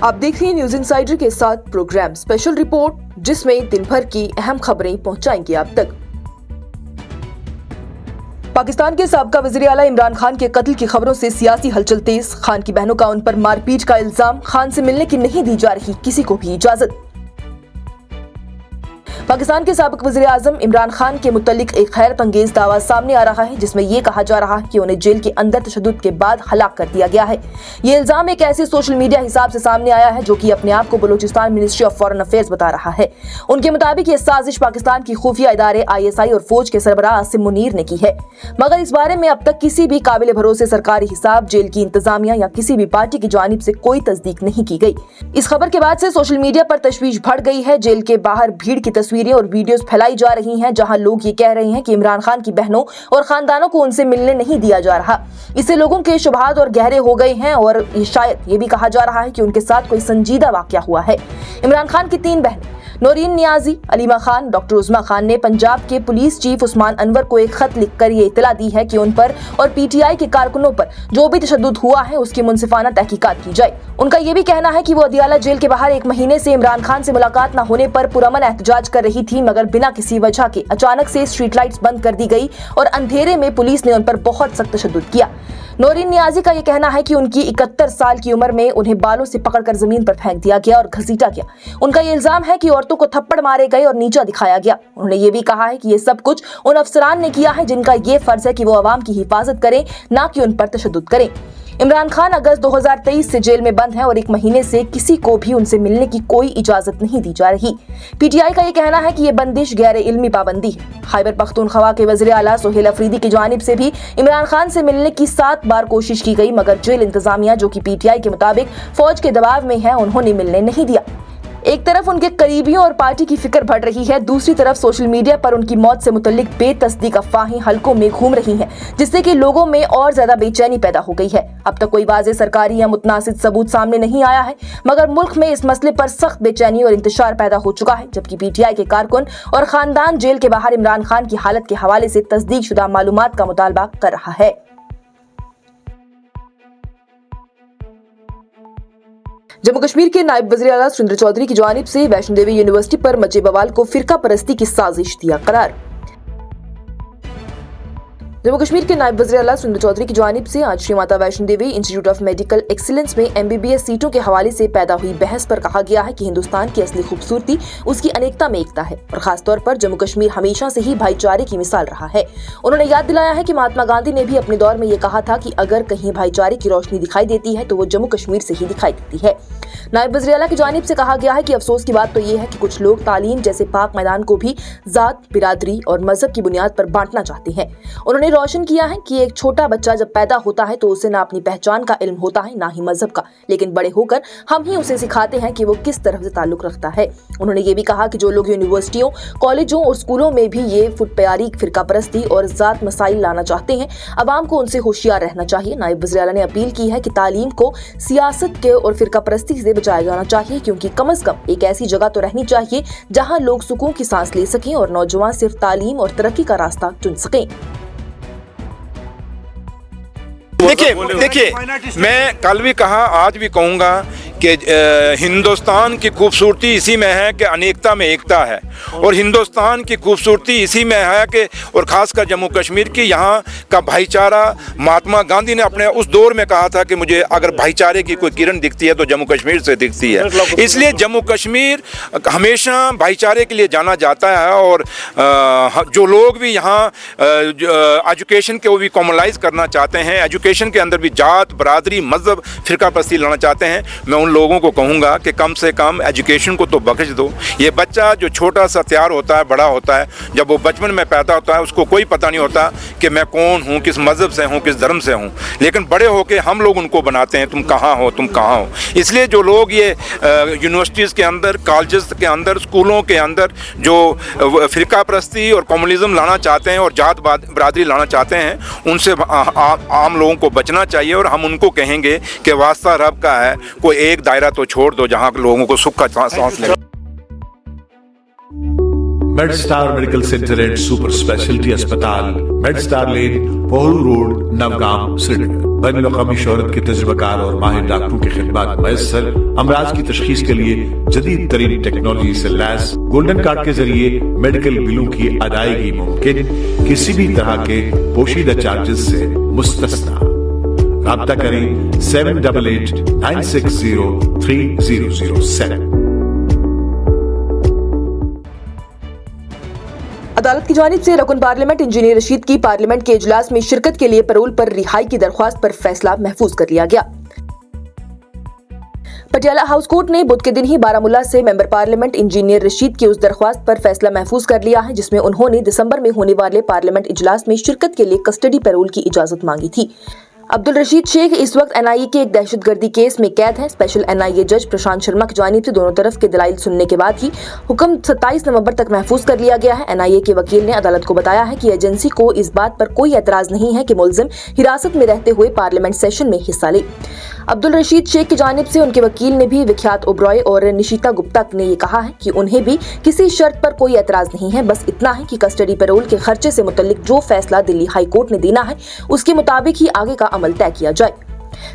आप देख रहे हैं न्यूज इनसाइडर के साथ प्रोग्राम स्पेशल रिपोर्ट, जिसमें दिन भर की अहम खबरें पहुंचाएंगे आप तक। पाकिस्तान के साबका वज़ीर आला इमरान खान के कत्ल की खबरों से सियासी हलचल तेज। खान की बहनों का उन पर मारपीट का इल्जाम। खान से मिलने की नहीं दी जा रही किसी को भी इजाजत। पाकिस्तान के साबिक वज़ीर आज़म इमरान खान के मुतल्लिक एक हैरत अंगेज दावा सामने आ रहा है, जिसमें यह कहा जा रहा है कि उन्हें जेल के अंदर तशद्दुद के बाद हलाक कर दिया गया है। ये इल्जाम एक ऐसे सोशल मीडिया हिसाब से सामने आया है जो कि अपने आप को Balochistan ministry of foreign affairs बता रहा है। उनके मुताबिक ये साजिश पाकिस्तान की खुफिया इदारे ISI और फौज के सरबराह आसिम मुनीर ने की है, मगर इस बारे में अब तक किसी भी काबिल भरोसे सरकारी हिसाब, जेल की इंतजामिया या किसी भी पार्टी की जानिब से कोई तस्दीक नहीं की गई। इस खबर के बाद से सोशल मीडिया पर तशवीश बढ़ गई है। जेल के बाहर भीड़ की तस्वीरें और वीडियोस फैलाई जा रही हैं, जहां लोग ये कह रहे हैं कि इमरान खान की बहनों और खानदानों को उनसे मिलने नहीं दिया जा रहा। इससे लोगों के शुबहात और गहरे हो गए हैं और शायद ये भी कहा जा रहा है कि उनके साथ कोई संजीदा वाकया हुआ है। इमरान खान की 3 बहनें नौरीन नियाजी, अलीमा खान, डॉक्टर उस्मा खान ने पंजाब के पुलिस चीफ उस्मान अनवर को एक खत लिखकर ये इतला दी है कि उन पर और PTI के कारकुनों पर जो भी तशद्दुद हुआ है उसकी मुनसिफाना तहकीकात की जाए। उनका ये भी कहना है कि वो अदियाला जेल के बाहर 1 महीने से इमरान खान से मुलाकात न होने पर पुरअमन एहतजाज कर रही थी, मगर बिना किसी वजह के अचानक से स्ट्रीट लाइट्स बंद कर दी गई और अंधेरे में पुलिस ने उन पर बहुत सख्त तशद्दुद किया। नौरीन नियाजी का ये कहना है कि उनकी 71 साल की उम्र में उन्हें बालों से पकड़कर जमीन पर फेंक दिया गया और घसीटा गया। उनका ये इल्जाम है कि औरतों को थप्पड़ मारे गए और नीचा दिखाया गया। उन्होंने ये भी कहा है कि ये सब कुछ उन अफसरान ने किया है जिनका ये फर्ज है कि वो अवाम की हिफाजत करें, ना कि उन पर तशद्दुद करें। इमरान खान अगस्त 2023 से जेल में बंद है और 1 महीने से किसी को भी उनसे मिलने की कोई इजाजत नहीं दी जा रही। PTI का ये कहना है कि ये बंदिश गैर इल्मी पाबंदी है। खैबर पख्तूनख्वा के वज़ीर आला सोहेल अफरीदी की जानिब से भी इमरान खान से मिलने की 7 बार कोशिश की गई, मगर जेल इंतजामिया, जो कि PTI के मुताबिक फौज के दबाव में है, उन्होंने मिलने नहीं दिया। एक तरफ उनके करीबियों और पार्टी की फिक्र बढ़ रही है, दूसरी तरफ सोशल मीडिया पर उनकी मौत से मुतल्लिक बेतस्दीक अफवाहें हलकों में घूम रही हैं, जिससे कि लोगों में और ज्यादा बेचैनी पैदा हो गई है। अब तक कोई वाज़ेह सरकारी या मुतनासिब सबूत सामने नहीं आया है, मगर मुल्क में इस मसले पर सख्त बेचैनी और इंतशार पैदा हो चुका है, जबकि PTI के कारकुन और खानदान जेल के बाहर इमरान खान की हालत के हवाले से तस्दीक शुदा मालूमात का मुतालबा कर रहा है। जम्मू कश्मीर के नायब वज़ीर आला सुरेंद्र चौधरी की जानिब से वैष्णो देवी यूनिवर्सिटी पर मचे बवाल को फिरका परस्ती की साजिश दिया करार। जम्मू कश्मीर के नायब वज़ीर आला सुरेंद्र चौधरी की जानिब से आज Shri Mata Vaishno Devi institute of medical excellence में MBBS सीटों के हवाले से पैदा हुई बहस पर कहा गया है कि हिंदुस्तान की असली खूबसूरती उसकी अनेकता में एकता है और खासतौर पर जम्मू कश्मीर हमेशा से ही भाईचारे की मिसाल रहा है। उन्होंने याद दिलाया है कि महात्मा गांधी ने भी अपने दौर में ये कहा था कि अगर कहीं भाईचारे की रोशनी दिखाई देती है तो वो जम्मू कश्मीर से ही दिखाई देती है। नायब वज़ीर आला की जानिब से कहा गया है कि अफसोस की बात तो ये है कि कुछ लोग तालीम जैसे पाक मैदान को भी जात, बिरादरी और मजहब की बुनियाद पर बांटना चाहते हैं। उन्होंने रोशन किया है कि एक छोटा बच्चा जब पैदा होता है तो उसे ना अपनी पहचान का इल्म होता है, ना ही मजहब का, लेकिन बड़े होकर हम ही उसे सिखाते हैं कि वो किस तरह से ताल्लुक रखता है। उन्होंने ये भी कहा कि जो लोग यूनिवर्सिटियों, कॉलेजों और स्कूलों में भी ये फुटप्यारी, फिरका परस्ती और जात मसाइल लाना चाहते हैं, अवाम को उनसे होशियार रहना चाहिए। नायब वज़ीर आला ने अपील की है कि तालीम को सियासत के और फिरका परस्ती से बचाया जाना चाहिए, क्योंकि कम अज कम एक ऐसी जगह तो रहनी चाहिए जहां लोग सुकून की सांस ले सकें और नौजवान सिर्फ तालीम और तरक्की का रास्ता चुन सकें। देखिए, मैं कल भी कहा, आज भी कहूँगा कि हिंदुस्तान की खूबसूरती इसी में है कि अनेकता में एकता है, और हिंदुस्तान की खूबसूरती इसी में है कि और ख़ासकर जम्मू कश्मीर की यहाँ का भाईचारा। महात्मा गांधी ने अपने उस दौर में कहा था कि मुझे अगर भाईचारे की कोई किरण दिखती है तो जम्मू कश्मीर से दिखती है। इसलिए जम्मू कश्मीर हमेशा भाईचारे के लिए जाना जाता है, और जो लोग भी यहाँ एजुकेशन को भी कॉमनलाइज करना चाहते हैं, एजुकेशन के अंदर भी जात, बरादरी, मजहब, फिरका परस्ती लाना चाहते हैं, मैं उन लोगों को कहूँगा कि कम से कम एजुकेशन को तो बख्श दो। ये बच्चा जो छोटा सा तैयार होता है, बड़ा होता है, जब वो बचपन में पैदा होता है उसको कोई पता नहीं होता कि मैं कौन हूँ, किस मज़हब से हूँ, किस धर्म से हूँ, लेकिन बड़े होके हम लोग उनको बनाते हैं, तुम कहाँ हो, तुम कहाँ हो। इसलिए जो लोग ये यूनिवर्सिटीज़ के अंदर, कॉलेजेस के अंदर, स्कूलों के अंदर जो फिरका परस्ती और कम्युनलिज्म लाना चाहते हैं और जात बरादरी लाना चाहते हैं, उनसे आम लोगों को बचना चाहिए। और हम उनको कहेंगे कि वास्ता रब का है, कोई एक दायरा तो छोड़ दो जहाँ लोगों को सुख का सांस ले। Medstar medical center and super speciality अस्पताल, Medstar lane, Pohru road, Nowgam, Srinagar. बैनुल-अक़वामी शोहरत के तजुर्बाकार और माहिर डॉक्टरों की खिदमत मैसर, अमराज की तशखीस के लिए जदीद तरीन टेक्नोलॉजी से लैस गोल्डन कार्ड के जरिए मेडिकल बिलों की अदायगी मुमकिन, किसी भी तरह के पोशीदा चार्जेस से मुस्तस्ना। राब्ता करें 7889603007। अदालत की जानिब से रकुन पार्लियामेंट इंजीनियर रशीद की पार्लियामेंट के इजलास में शिरकत के लिए पैरोल पर रिहाई की दरख्वास्त पर फैसला महफूज कर लिया गया। पटियाला हाउस कोर्ट ने बुध के दिन ही बारामूला से मेंबर पार्लियामेंट इंजीनियर रशीद की उस दरख्वास्त पर फैसला महफूज कर लिया है जिसमें उन्होंने दिसंबर में होने वाले पार्लियामेंट इजलास में शिरकत के लिए कस्टडी पैरोल की इजाजत मांगी थी। अब्दुल रशीद शेख इस वक्त एनआईए के एक दहशतगर्दी केस में कैद है। स्पेशल एनआईए जज प्रशांत शर्मा की जानिब से दोनों तरफ के दलाइल सुनने के बाद ही हुक्म 27 नवंबर तक महफूज कर लिया गया है। एनआईए के वकील ने अदालत को बताया है कि एजेंसी को इस बात पर कोई एतराज नहीं है कि मुलजिम हिरासत में रहते हुए पार्लियामेंट सेशन में हिस्सा ले। अब्दुल रशीद शेख की जानिब से उनके वकील ने भी विख्यात ओबरॉय और निशिता गुप्ता ने ये कहा है कि उन्हें भी किसी शर्त पर कोई एतराज नहीं है, बस इतना है कि कस्टडी पैरोल के खर्चे से मुतल्लिक जो फैसला दिल्ली हाई कोर्ट ने देना है उसके मुताबिक ही आगे का अमल तय किया जाए।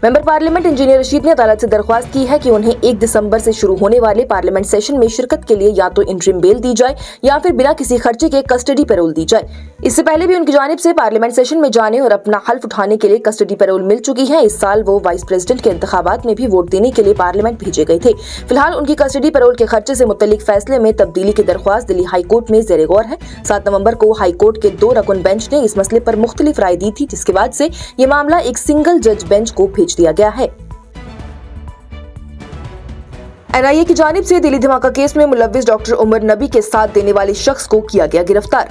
मेंबर पार्लियामेंट इंजीनियर रशीद ने अदालत से दरख्वास्त की है कि उन्हें 1 दिसंबर से शुरू होने वाले पार्लियामेंट सेशन में शिरकत के लिए या तो इंटरिम बेल दी जाए या फिर बिना किसी खर्चे के कस्टडी पैरोल दी जाए। इससे पहले भी उनकी जानिब से पार्लियामेंट सेशन में जाने और अपना हल्फ उठाने के लिए कस्टडी पैरोल मिल चुकी है। इस साल वो वाइस प्रेसिडेंट के इंतखाबात में भी वोट देने के लिए पार्लियामेंट भेजे गए थे। फिलहाल उनकी कस्टडी पैरोल के खर्चे से मुतल्लिक फैसले में तब्दीली की दरख्वास्त दिल्ली हाई कोर्ट में ज़ेरे गौर है। 7 नवंबर को हाई कोर्ट के 2 रकुन बेंच ने इस मसले पर मुख्तलिफ राय दी थी, जिसके बाद से ये मामला एक सिंगल जज बेंच को भेज दिया गया है। एनआईए की जानिब से दिल्ली धमाका केस में मुलव्विस डॉक्टर उमर नबी के साथ देने वाले शख्स को किया गया गिरफ्तार।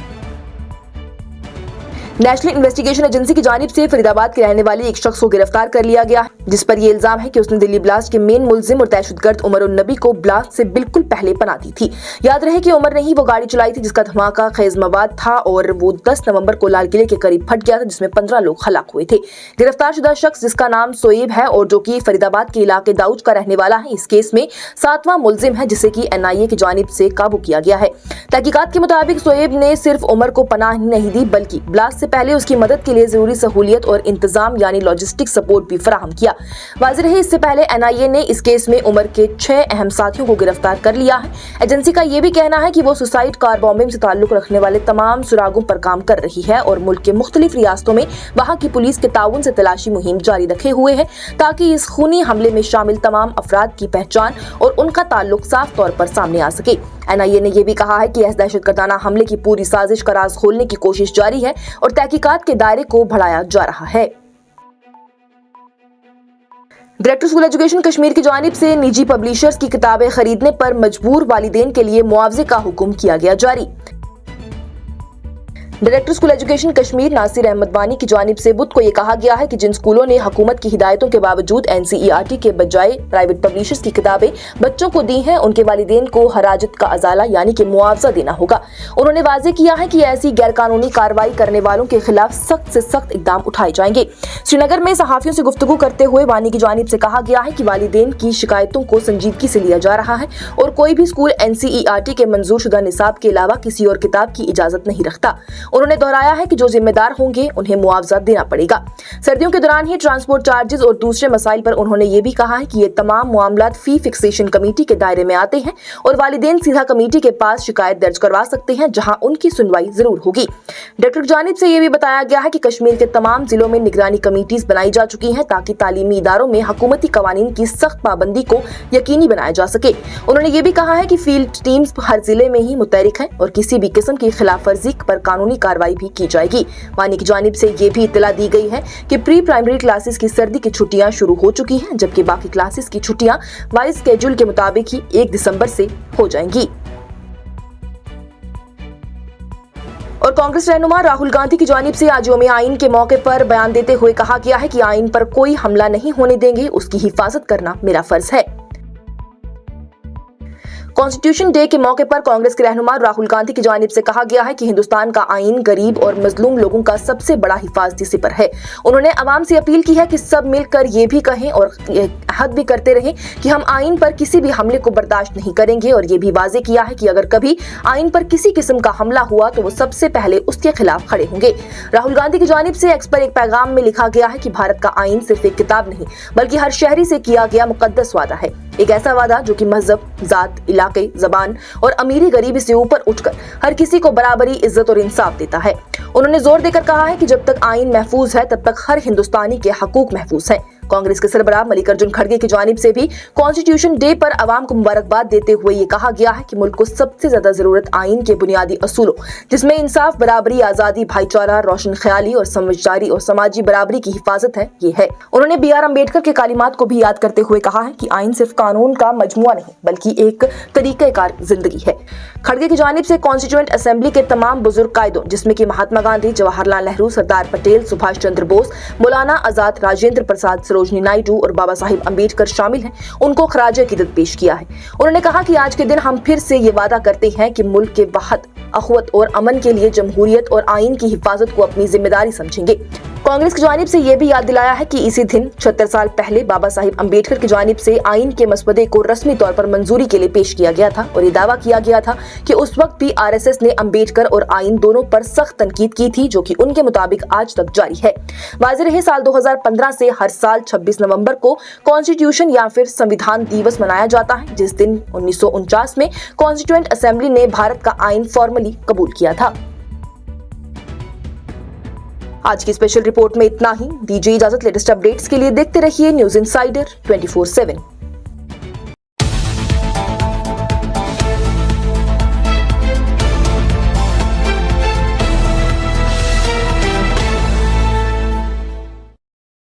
नेशनल इन्वेस्टिगेशन एजेंसी की जानिब से फरीदाबाद के रहने वाले एक शख्स को गिरफ्तार कर लिया गया, जिस पर यह इल्जाम है कि उसने दिल्ली ब्लास्ट के मेन मुलजिम और दहशतगर्द उमर उन नबी को ब्लास्ट से बिल्कुल पहले पना दी थी। याद रहे कि उमर ने ही वो गाड़ी चलाई थी जिसका धमाका खेज मवाद था और वो 10 नवंबर को लाल किले के करीब फट गया था, जिसमें 15 लोग हलाक हुए थे। गिरफ्तार शुदा शख्स जिसका नाम सोएब है और जो कि फरीदाबाद के इलाके दाऊद का रहने वाला है, इस केस में 7वां मुलजिम है जिसे कि एनआईए की जानिब से काबू किया गया है। तहकीकात के मुताबिक सोएब ने सिर्फ उमर को पनाह नहीं दी बल्कि ब्लास्ट से पहले उसकी मदद के लिए जरूरी सहूलियत और इंतजाम यानी लॉजिस्टिक सपोर्ट भी फराहम किया। वाज़ेह रहे इससे पहले एनआईए ने इस केस में उमर के 6 अहम साथियों को गिरफ्तार कर लिया है। एजेंसी का यह भी कहना है कि वो सुसाइड, कार बॉम्बिंग से ताल्लुक रखने वाले तमाम सुरागों पर काम कर रही है और मुल्क के मुख्तलिफ रियासतों में वहां की पुलिस के ताउन से तलाशी मुहिम जारी रखे हुए है ताकि इस खूनी हमले में शामिल तमाम अफराद की पहचान और उनका ताल्लुक साफ तौर पर सामने आ सके। एनआईए ने यह भी कहा है कि इस दहशतगर्दाना हमले की पूरी साजिश का राज खोलने की कोशिश जारी है और तहकीकात के दायरे को बढ़ाया जा रहा है। डायरेक्टर स्कूल एजुकेशन कश्मीर की जानिब से निजी पब्लिशर्स की किताबें खरीदने पर मजबूर वालिदैन के लिए मुआवजे का हुक्म किया गया जारी। Director school education Kashmir Nasir Ahmad Wani की जानिब से बुध को यह कहा गया है कि जिन स्कूलों ने हुकूमत की हिदायतों के बावजूद एनसीईआरटी के बजाय प्राइवेट पब्लिशर्स की किताबें बच्चों को दी हैं, उनके वालिदैन को हराजत का अजाला यानी कि मुआवजा देना होगा। उन्होंने वाजे किया है कि ऐसी गैरकानूनी कार्रवाई करने वालों के खिलाफ सख्त से सख्त इकदाम उठाए जाएंगे। श्रीनगर में सहाफियों से गुफ्तगू करते हुए वानी की जानिब से कहा गया है कि वालिदैन की शिकायतों को संजीदगी से लिया जा रहा है और कोई भी स्कूल एनसीईआरटी के मंजूर शुदा निसाब के अलावा किसी और किताब की इजाजत नहीं रखता। उन्होंने दोहराया है कि जो जिम्मेदार होंगे उन्हें मुआवजा देना पड़ेगा। सर्दियों के दौरान ही ट्रांसपोर्ट चार्जेस और दूसरे मसाइल पर उन्होंने ये भी कहा है कि ये तमाम मामलात फी फिक्सेशन कमेटी के दायरे में आते हैं और वालिदैन सीधा कमेटी के पास शिकायत दर्ज करवा सकते हैं जहां उनकी सुनवाई जरूर होगी। डायरेक्टर की जानिब से यह भी बताया गया है कि कश्मीर के तमाम जिलों में निगरानी कमेटीज बनाई जा चुकी हैं ताकि तालीमी इदारों में हुकूमती कवानीन की सख्त पाबंदी को यकीनी बनाया जा सके। उन्होंने ये भी कहा है कि फील्ड टीम्स हर जिले में ही मुतहरिक है और किसी भी किस्म की खिलाफ वर्जी पर कानूनी कार्रवाई भी की जाएगी। वानी की जानिब से ये भी इत्तला दी गई है कि प्री प्राइमरी क्लासेस की सर्दी की छुट्टियां शुरू हो चुकी हैं, जबकि बाकी क्लासेस की छुट्टियां वाइस स्केड्यूल के मुताबिक ही 1 दिसंबर से हो जाएंगी। और कांग्रेस रहनुमा राहुल गांधी की जानिब से आज यौम आइन के मौके पर बयान देते हुए कहा गया है कि आइन पर कोई हमला नहीं होने देंगे, उसकी हिफाजत करना मेरा फर्ज है। कॉन्स्टिट्यूशन डे के मौके पर कांग्रेस के रहनुमा राहुल गांधी की जानिब से कहा गया है कि हिंदुस्तान का आईन गरीब और मजलूम लोगों का सबसे बड़ा हिफाजती सिपर है। उन्होंने अवाम से अपील की है कि सब मिलकर ये भी कहें और हद भी करते रहें कि हम आईन पर किसी भी हमले को बर्दाश्त नहीं करेंगे, और ये भी वाजे किया है कि अगर कभी आईन पर किसी किस्म का हमला हुआ तो वो सबसे पहले उसके खिलाफ खड़े होंगे। राहुल गांधी की जानिब से एक्स पर एक पैगाम में लिखा गया है कि भारत का आईन सिर्फ एक किताब नहीं बल्कि हर शहरी से किया गया मुकद्दस वादा है, एक ऐसा वादा जो कि मजहब, जात, इलाके, जबान और अमीरी गरीबी से ऊपर उठकर हर किसी को बराबरी, इज्जत और इंसाफ देता है। उन्होंने जोर देकर कहा है कि जब तक आईन महफूज है तब तक हर हिंदुस्तानी के हकूक महफूज हैं। कांग्रेस के सरबराह मल्लिकार्जुन खड़गे की जानिब से भी कॉन्स्टिट्यूशन डे पर अवाम को मुबारकबाद देते हुए ये कहा गया है कि मुल्क को सबसे ज्यादा जरूरत आईन के बुनियादी असूलों जिसमें इंसाफ, बराबरी, आजादी, भाईचारा, रोशन ख्याली और समझदारी और समाजी बराबरी की हिफाजत है, ये है। उन्होंने BR अम्बेडकर के कालिमात को भी याद करते हुए कहा है कि आईन सिर्फ कानून का मजमुआ नहीं बल्कि एक तरीक़ेकार जिंदगी है। खड़गे की जानिब से कॉन्स्टिट्यूएंट असेंबली के तमाम बुजुर्ग कायदों जिसमें कि महात्मा गांधी, जवाहरलाल नेहरू, सरदार पटेल, सुभाष चंद्र बोस, मौलाना आजाद, राजेंद्र प्रसाद, सरोजनी नायडू और बाबा साहिब अम्बेडकर शामिल हैं, उनको खराज अकीदत पेश किया है। उन्होंने कहा कि आज के दिन हम फिर से ये वादा करते हैं कि मुल्क के वहदत, अखवत और अमन के लिए जमहूरियत और आईन की हिफाजत को अपनी जिम्मेदारी समझेंगे। कांग्रेस की जानिब से यह भी याद दिलाया है कि इसी दिन 76 साल पहले बाबा साहिब अम्बेडकर की जानिब से आईन के मसवदे को रस्मी तौर पर मंजूरी के लिए पेश किया गया था और ये दावा किया गया था कि उस वक्त भी RSS ने अम्बेडकर और आईन दोनों पर सख्त तनकीद की थी, जो कि उनके मुताबिक आज तक जारी है। वाज़ेह रहे साल 2015 से हर साल 26 नवंबर को कॉन्स्टिट्यूशन या फिर संविधान दिवस मनाया जाता है, जिस दिन 1949 में कॉन्स्टिट्यूएंट असेंबली ने भारत का आईन फॉर्मली कबूल किया था। आज की स्पेशल रिपोर्ट में इतना ही। दीजिए इजाजत। लेटेस्ट अपडेट्स के लिए देखते रहिए न्यूज़ इनसाइडर 24/7।